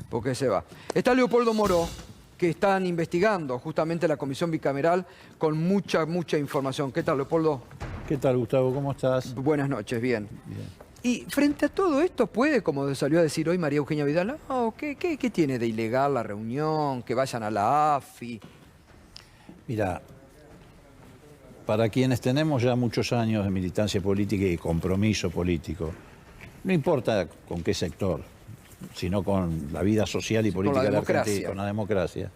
Porque se va. Está Leopoldo Moró, que están investigando justamente la comisión bicameral con mucha información. ¿Qué tal, Leopoldo? ¿Qué tal, Gustavo? ¿Cómo estás? Buenas noches, bien. Bien. Y frente a todo esto, ¿puede, como salió a decir hoy María Eugenia Vidal, ¿qué tiene de ilegal la reunión? Que vayan a la AFI. Mira, para quienes tenemos ya muchos años de militancia política y compromiso político, no importa con qué sector, sino con la vida social y política de la Argentina, con la democracia,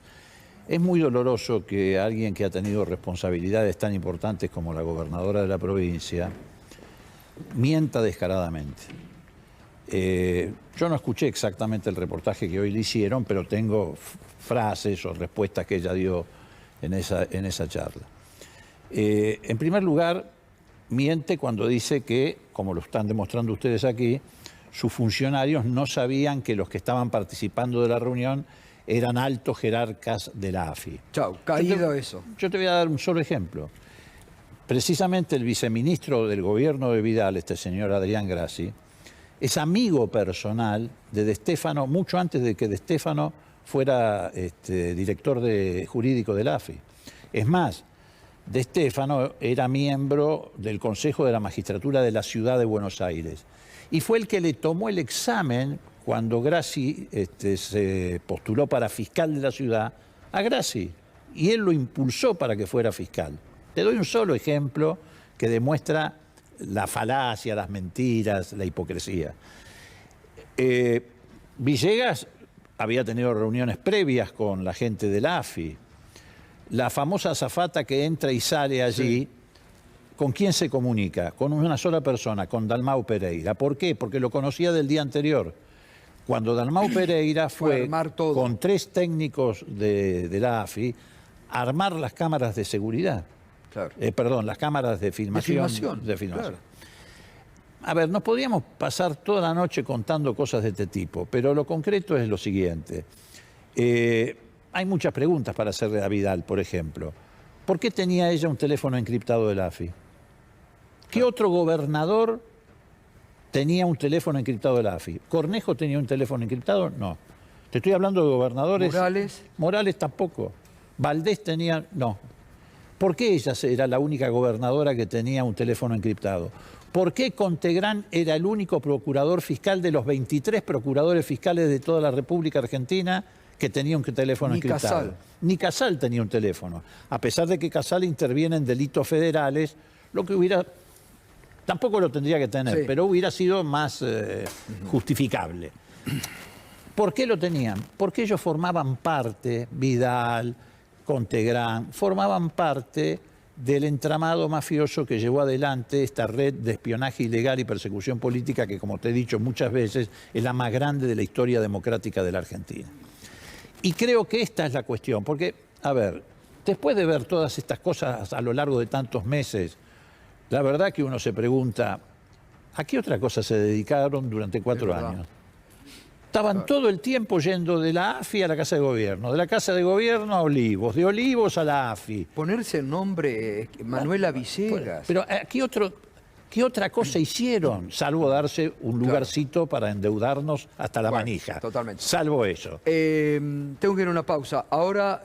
es muy doloroso que alguien que ha tenido responsabilidades tan importantes como la gobernadora de la provincia mienta descaradamente. Yo no escuché exactamente el reportaje que hoy le hicieron, pero tengo frases o respuestas que ella dio en esa charla. En primer lugar, miente cuando dice que, como lo están demostrando ustedes aquí, sus funcionarios no sabían que los que estaban participando de la reunión eran altos jerarcas de la AFI. Chau, caído eso. Yo te voy a dar un solo ejemplo. Precisamente el viceministro del gobierno de Vidal, este señor Adrián Grassi, es amigo personal de De Stefano mucho antes de que De Stefano fuera director jurídico de la AFI. Es más, De Stefano era miembro del Consejo de la Magistratura de la Ciudad de Buenos Aires y fue el que le tomó el examen cuando Grassi se postuló para fiscal de la ciudad a Grassi, y él lo impulsó para que fuera fiscal. Te doy un solo ejemplo que demuestra la falacia, las mentiras, la hipocresía. Villegas había tenido reuniones previas con la gente de la AFI. La famosa azafata que entra y sale allí, sí. ¿Con quién se comunica? Con una sola persona, con Dalmau Pereira. ¿Por qué? Porque lo conocía del día anterior. Cuando Dalmau Pereira fue con 3 técnicos de la AFI a armar las cámaras de seguridad. Claro. Perdón, las cámaras de filmación. Claro. A ver, nos podríamos pasar toda la noche contando cosas de este tipo, pero lo concreto es lo siguiente. Hay muchas preguntas para hacerle a Vidal, por ejemplo. ¿Por qué tenía ella un teléfono encriptado de la AFI? ¿Qué otro gobernador tenía un teléfono encriptado de la AFI? ¿Cornejo tenía un teléfono encriptado? No. Te estoy hablando de gobernadores. ¿Morales? Morales tampoco. Valdés tenía... No. ¿Por qué ella era la única gobernadora que tenía un teléfono encriptado? ¿Por qué Contegrán era el único procurador fiscal de los 23 procuradores fiscales de toda la República Argentina que tenía un teléfono encriptado? Casal. Ni Casal tenía un teléfono. A pesar de que Casal interviene en delitos federales, lo que hubiera... Tampoco lo tendría que tener, sí, pero hubiera sido más justificable. ¿Por qué lo tenían? Porque ellos formaban parte, Vidal, Contegrán, formaban parte del entramado mafioso que llevó adelante esta red de espionaje ilegal y persecución política que, como te he dicho muchas veces, es la más grande de la historia democrática de la Argentina. Y creo que esta es la cuestión, porque, a ver, después de ver todas estas cosas a lo largo de tantos meses, la verdad que uno se pregunta, ¿a qué otra cosa se dedicaron durante 4 años? Estaban todo el tiempo yendo de la AFI a la Casa de Gobierno, de la Casa de Gobierno a Olivos, de Olivos a la AFI. Ponerse el nombre Manuela Villegas. Pero ¿qué otra cosa hicieron? Salvo darse un lugarcito para endeudarnos hasta la manija. Totalmente. Salvo eso. Tengo que ir a una pausa. Ahora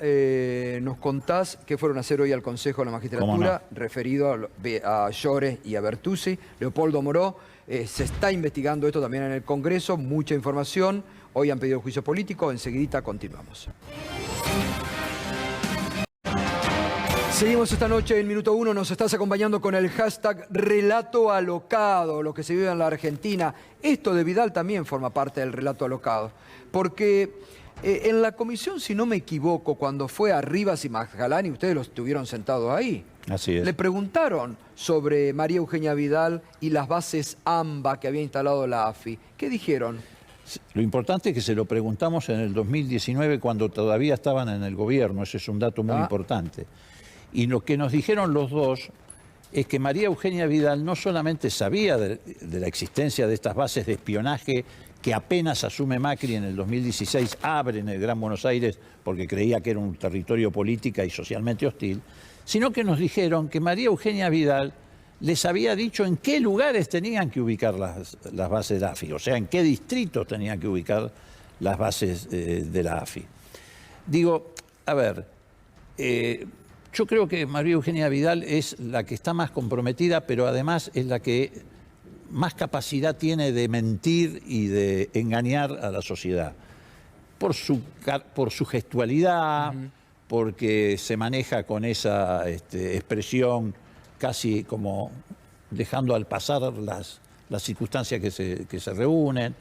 nos contás qué fueron a hacer hoy al Consejo de la Magistratura, referido a Llores y a Bertuzzi. Leopoldo Moró. Se está investigando esto también en el Congreso, mucha información. Hoy han pedido juicio político, enseguidita continuamos. Seguimos esta noche en Minuto 1, nos estás acompañando con el hashtag Relato Alocado, lo que se vive en la Argentina. Esto de Vidal también forma parte del relato alocado, porque en la comisión, si no me equivoco, cuando fue a Rivas y Magdalani, ustedes los tuvieron sentados ahí. Así es. Le preguntaron sobre María Eugenia Vidal y las bases AMBA que había instalado la AFI. ¿Qué dijeron? Lo importante es que se lo preguntamos en el 2019 cuando todavía estaban en el gobierno. Ese es un dato muy importante. Y lo que nos dijeron los dos es que María Eugenia Vidal no solamente sabía de la existencia de estas bases de espionaje que apenas asume Macri en el 2016, abre en el Gran Buenos Aires porque creía que era un territorio política y socialmente hostil, sino que nos dijeron que María Eugenia Vidal les había dicho en qué lugares tenían que ubicar las bases de AFI, o sea, en qué distritos tenían que ubicar las bases de la AFI. Digo, a ver, yo creo que María Eugenia Vidal es la que está más comprometida, pero además es la que más capacidad tiene de mentir y de engañar a la sociedad. Por su gestualidad, porque se maneja con esa expresión casi como dejando al pasar las circunstancias que se reúnen.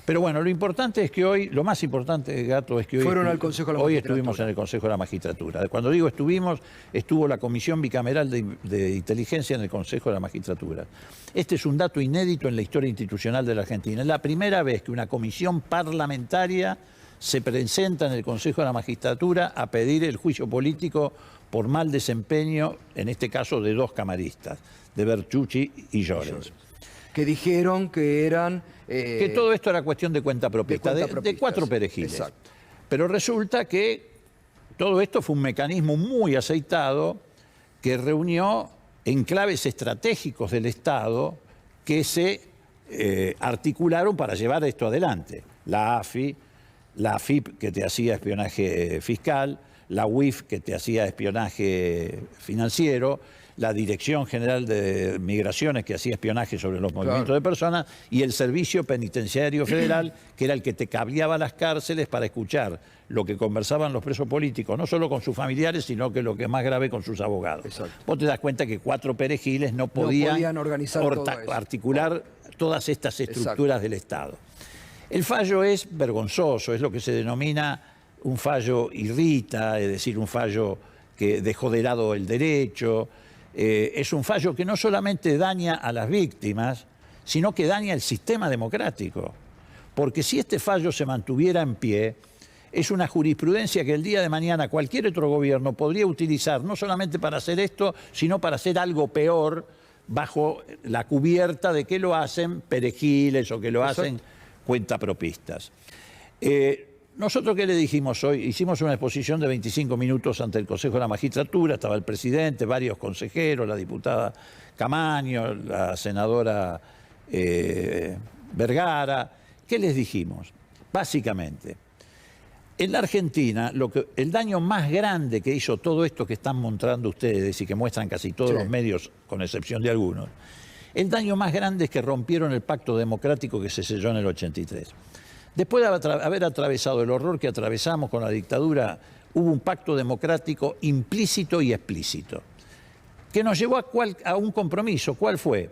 Pero bueno, lo importante es que hoy, lo más importante, Gato, es que hoy estuvimos en el Consejo de la Magistratura. Cuando digo estuvimos, estuvo la Comisión Bicameral de Inteligencia en el Consejo de la Magistratura. Este es un dato inédito en la historia institucional de la Argentina. Es la primera vez que una comisión parlamentaria se presenta en el Consejo de la Magistratura a pedir el juicio político por mal desempeño, en este caso de 2 camaristas, de Bertucci y Llorens. Que dijeron que eran... que todo esto era cuestión de cuenta propista, de 4 perejiles. Exacto. Pero resulta que todo esto fue un mecanismo muy aceitado que reunió enclaves estratégicos del Estado que se articularon para llevar esto adelante. La AFI, la AFIP que te hacía espionaje fiscal, la UIF que te hacía espionaje financiero, la Dirección General de Migraciones que hacía espionaje sobre los movimientos de personas y el Servicio Penitenciario Federal que era el que te cableaba las cárceles para escuchar lo que conversaban los presos políticos, no solo con sus familiares, sino que lo que es más grave con sus abogados. Exacto. Vos te das cuenta que 4 perejiles no podían organizar articular todas estas estructuras del Estado. El fallo es vergonzoso, es lo que se denomina un fallo irrita, es decir, un fallo que dejó de lado el derecho. Es un fallo que no solamente daña a las víctimas, sino que daña el sistema democrático. Porque si este fallo se mantuviera en pie, es una jurisprudencia que el día de mañana cualquier otro gobierno podría utilizar, no solamente para hacer esto, sino para hacer algo peor, bajo la cubierta de que lo hacen perejiles o que lo hacen cuentapropistas. Nosotros, ¿qué le dijimos hoy? Hicimos una exposición de 25 minutos ante el Consejo de la Magistratura, estaba el presidente, varios consejeros, la diputada Camaño, la senadora Vergara. ¿Qué les dijimos? Básicamente, en la Argentina, el daño más grande que hizo todo esto que están mostrando ustedes y que muestran casi todos los medios, con excepción de algunos, el daño más grande es que rompieron el pacto democrático que se selló en el 83. Después de haber atravesado el horror que atravesamos con la dictadura, hubo un pacto democrático implícito y explícito, que nos llevó a un compromiso. ¿Cuál fue?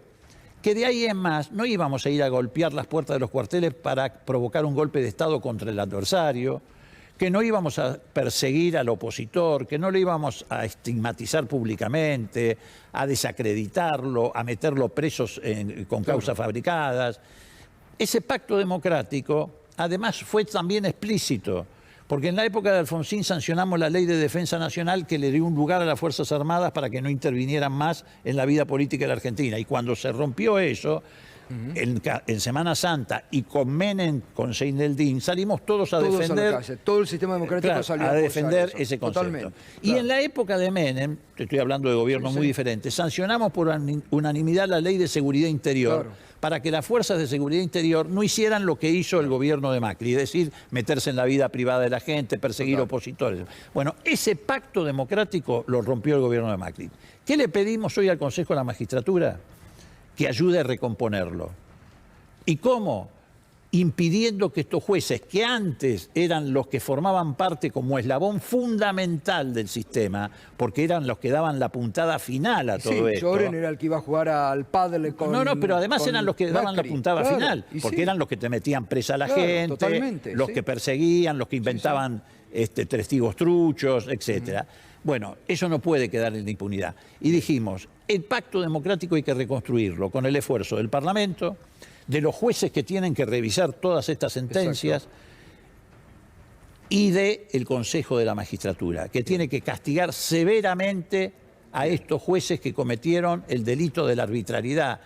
Que de ahí en más no íbamos a ir a golpear las puertas de los cuarteles para provocar un golpe de Estado contra el adversario, que no íbamos a perseguir al opositor, que no lo íbamos a estigmatizar públicamente, a desacreditarlo, a meterlo presos con causas fabricadas. Ese pacto democrático, además, fue también explícito, porque en la época de Alfonsín sancionamos la Ley de Defensa Nacional que le dio un lugar a las Fuerzas Armadas para que no intervinieran más en la vida política de la Argentina. Y cuando se rompió eso, en Semana Santa y con Menem, con Seyneldin, salimos todos a defender... Todo el sistema democrático salió a defender ese concepto. Totalmente. Y en la época de Menem, te estoy hablando de gobiernos muy diferentes, sancionamos por unanimidad la Ley de Seguridad Interior para que las fuerzas de seguridad interior no hicieran lo que hizo el gobierno de Macri, es decir, meterse en la vida privada de la gente, perseguir opositores. Bueno, ese pacto democrático lo rompió el gobierno de Macri. ¿Qué le pedimos hoy al Consejo de la Magistratura? Que ayude a recomponerlo. ¿Y cómo? Impidiendo que estos jueces, que antes eran los que formaban parte como eslabón fundamental del sistema, porque eran los que daban la puntada final a todo esto. Lloren era el que iba a jugar al pádel con... No, pero además eran los que daban la puntada final, porque eran los que te metían presa a la gente, los que perseguían, los que inventaban testigos truchos, etcétera. Bueno, eso no puede quedar en la impunidad. Y dijimos, el pacto democrático hay que reconstruirlo con el esfuerzo del Parlamento, de los jueces que tienen que revisar todas estas sentencias y del Consejo de la Magistratura, que tiene que castigar severamente a estos jueces que cometieron el delito de la arbitrariedad.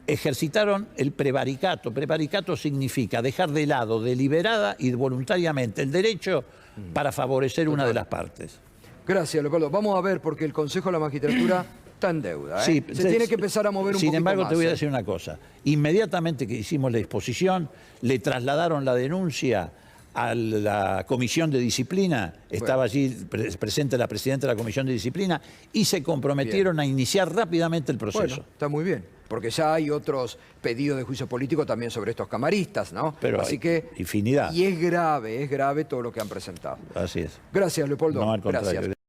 Ejercitaron el prevaricato. Prevaricato significa dejar de lado deliberada y voluntariamente el derecho para favorecer una de las partes. Gracias, Leopoldo. Vamos a ver, porque el Consejo de la Magistratura está en deuda. Se tiene que empezar a mover un poquito más. Sin embargo, te voy a decir una cosa. Inmediatamente que hicimos la exposición, le trasladaron la denuncia a la Comisión de Disciplina, estaba allí presente la presidenta de la Comisión de Disciplina, y se comprometieron a iniciar rápidamente el proceso. Bueno, está muy bien, porque ya hay otros pedidos de juicio político también sobre estos camaristas, ¿no? Pero así hay que infinidad. Y es grave todo lo que han presentado. Así es. Gracias, Leopoldo. No, al contrario. Gracias.